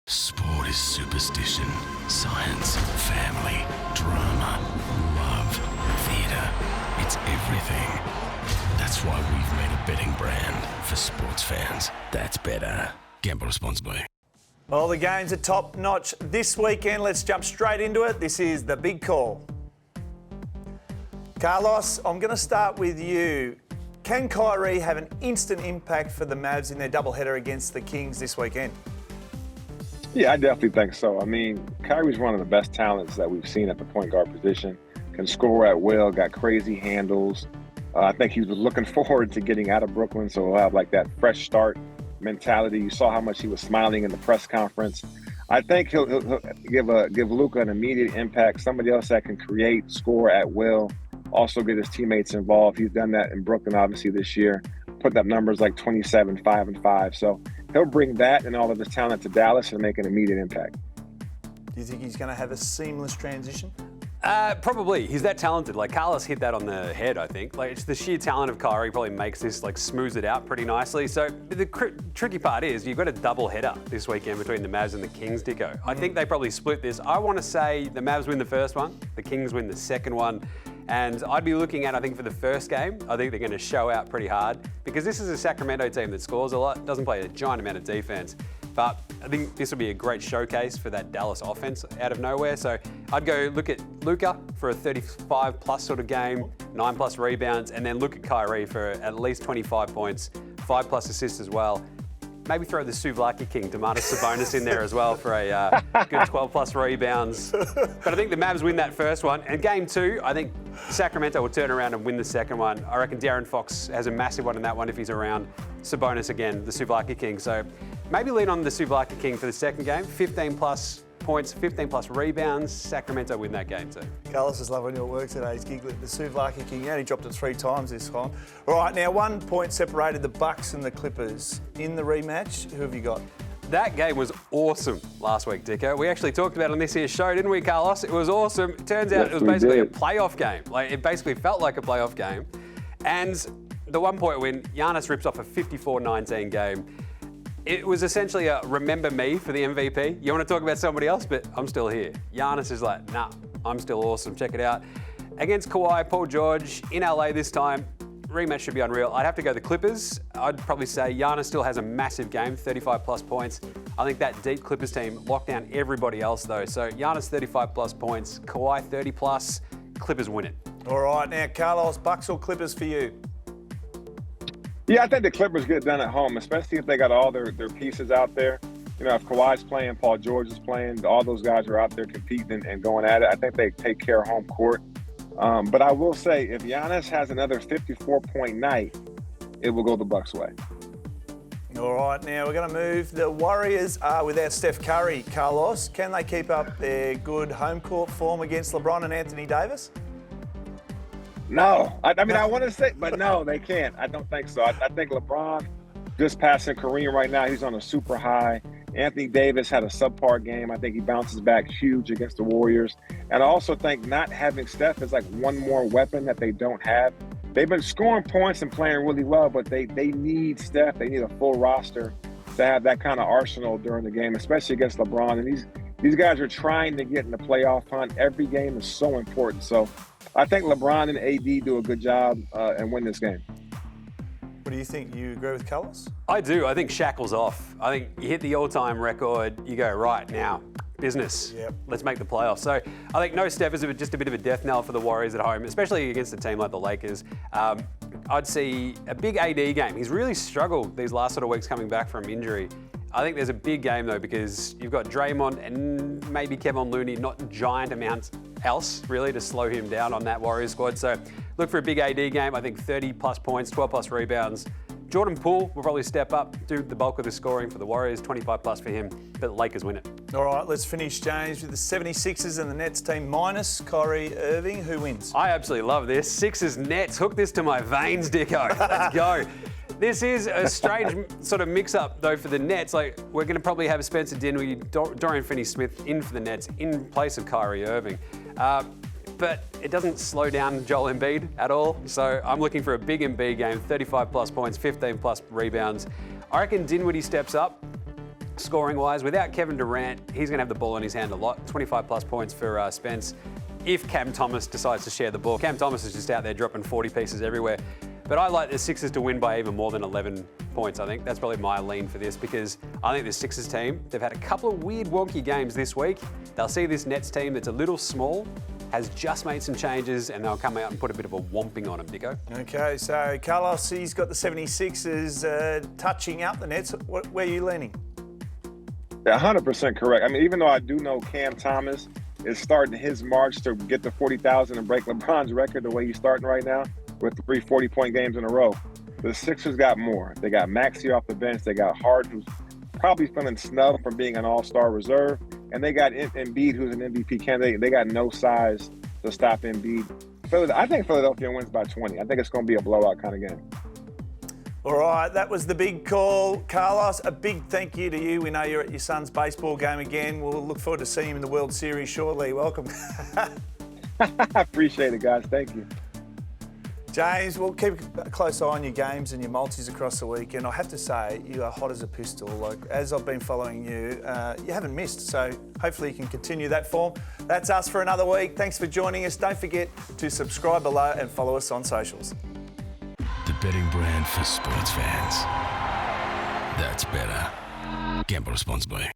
Sport is superstition, science, family, drama, love, theatre. It's everything. That's why we've made a betting brand for sports fans. That's Betr. Gamble responsibly. Well, the games are top notch this weekend. Let's jump straight into it. This is the big call. Carlos, I'm going to start with you. Can Kyrie have an instant impact for the Mavs in their doubleheader against the Kings this weekend? Yeah, I definitely think so. I mean, Kyrie's one of the best talents that we've seen at the point guard position. Can score at will, got crazy handles. I think he was looking forward to getting out of Brooklyn, so he'll have like that fresh start mentality. You saw how much he was smiling in the press conference. I think he'll give Luka an immediate impact, somebody else that can create, score at will, also get his teammates involved. He's done that in Brooklyn, obviously, this year, putting up numbers like 27, 5, and 5. So he'll bring that and all of his talent to Dallas and make an immediate impact. Do you think he's going to have a seamless transition? Probably. He's that talented. Like, Carlos hit that on the head, I think. Like, it's the sheer talent of Kyrie probably makes this, like, smooths it out pretty nicely. So the tricky part is you've got a double header this weekend between the Mavs and the Kings, Dicko. I think they probably split this. I want to say the Mavs win the first one, the Kings win the second one. And I'd be looking at, I think, for the first game, I think they're going to show out pretty hard because this is a Sacramento team that scores a lot, doesn't play a giant amount of defense. But I think this will be a great showcase for that Dallas offense out of nowhere. So I'd go look at Luka for a 35-plus sort of game, 9-plus rebounds, and then look at Kyrie for at least 25 points, 5-plus assists as well. Maybe throw the Souvlaki King, Domantas Sabonis, in there as well for a good 12-plus rebounds. But I think the Mavs win that first one. And game two, I think Sacramento will turn around and win the second one. I reckon De'Aaron Fox has a massive one in that one if he's around. Sabonis again, the Souvlaki King. So maybe lean on the Souvlaki King for the second game. 15-plus points, 15-plus rebounds. Sacramento win that game too. Carlos is loving your work today. He's giggling. The Souvlaki King, he only dropped it 3 times this time. All right, now 1 point separated the Bucks and the Clippers. In the rematch, who have you got? That game was awesome last week, Dicko. We actually talked about it on this here show, didn't we, Carlos? It was awesome. It turns out it was basically a playoff game. Like, it basically felt like a playoff game. And the 1 point win, Giannis rips off a 54-19 game. It was essentially a remember me for the MVP. You want to talk about somebody else, but I'm still here. Giannis is like, nah, I'm still awesome. Check it out. Against Kawhi, Paul George, in LA this time, rematch should be unreal. I'd have to go the Clippers. I'd probably say Giannis still has a massive game, 35-plus points. I think that deep Clippers team locked down everybody else, though. So Giannis, 35-plus points. Kawhi, 30-plus. Clippers win it. All right, now, Carlos, Bucks or Clippers for you? Yeah, I think the Clippers get it done at home, especially if they got all their pieces out there. You know, if Kawhi's playing, Paul George is playing, all those guys are out there competing and going at it. I think they take care of home court. But I will say, if Giannis has another 54-point night, it will go the Bucks' way. All right, now we're going to move. The Warriors are without Steph Curry. Carlos, can they keep up their good home court form against LeBron and Anthony Davis? No. I mean, I want to say, but no, they can't. I don't think so. I think LeBron just passing Kareem right now. He's on a super high. Anthony Davis had a subpar game. I think he bounces back huge against the Warriors. And I also think not having Steph is like one more weapon that they don't have. They've been scoring points and playing really well, but they need Steph. They need a full roster to have that kind of arsenal during the game, especially against LeBron. And these guys are trying to get in the playoff hunt. Every game is so important. So I think LeBron and AD do a good job and win this game. What do you think? You agree with Carlos? I do. I think Shackle's off. I think you hit the all-time record, you go, right, now, business. Yep. Let's make the playoffs. So I think no Steph is just a bit of a death knell for the Warriors at home, especially against a team like the Lakers. I'd see a big AD game. He's really struggled these last sort of weeks coming back from injury. I think there's a big game, though, because you've got Draymond and maybe Kevin Looney, not giant amounts else, really, to slow him down on that Warriors squad. So look for a big AD game. I think 30-plus points, 12-plus rebounds. Jordan Poole will probably step up, do the bulk of the scoring for the Warriors, 25-plus for him, but the Lakers win it. All right, let's finish, James, with the 76ers and the Nets team minus Kyrie Irving. Who wins? I absolutely love this. Sixers Nets. Hook this to my veins, Dicko. Let's go. This is a strange sort of mix-up, though, for the Nets. Like, we're going to probably have Spencer Dinwiddie, Dorian Finney-Smith in for the Nets in place of Kyrie Irving. But it doesn't slow down Joel Embiid at all. So I'm looking for a big Embiid game, 35-plus points, 15-plus rebounds. I reckon Dinwiddie steps up. scoring-wise. Without Kevin Durant, he's going to have the ball in his hand a lot. 25-plus points for Spence. If Cam Thomas decides to share the ball. Cam Thomas is just out there dropping 40 pieces everywhere. But I like the Sixers to win by even more than 11 points, I think. That's probably my lean for this because I think the Sixers team, they've had a couple of weird, wonky games this week. They'll see this Nets team that's a little small, has just made some changes, and they'll come out and put a bit of a whomping on them, Dicko. Okay, so Carlos, he's got the 76ers touching out the Nets. Where are you leaning? Yeah, 100% correct. I mean, even though I do know Cam Thomas is starting his march to get to 40,000 and break LeBron's record the way he's starting right now with 3 40-point games in a row, the Sixers got more. They got Maxey off the bench. They got Harden, who's probably feeling snubbed from being an all-star reserve. And they got Embiid, who's an MVP candidate. They got no size to stop Embiid. I think Philadelphia wins by 20. I think it's going to be a blowout kind of game. All right, that was the big call. Carlos, a big thank you to you. We know you're at your son's baseball game again. We'll look forward to seeing him in the World Series shortly. Welcome. I appreciate it, guys. Thank you. James, we'll keep a close eye on your games and your multis across the weekend. I have to say, you are hot as a pistol. Like, as I've been following you, you haven't missed. So hopefully you can continue that form. That's us for another week. Thanks for joining us. Don't forget to subscribe below and follow us on socials. The betting brand for sports fans. That's better. Gamble responsibly.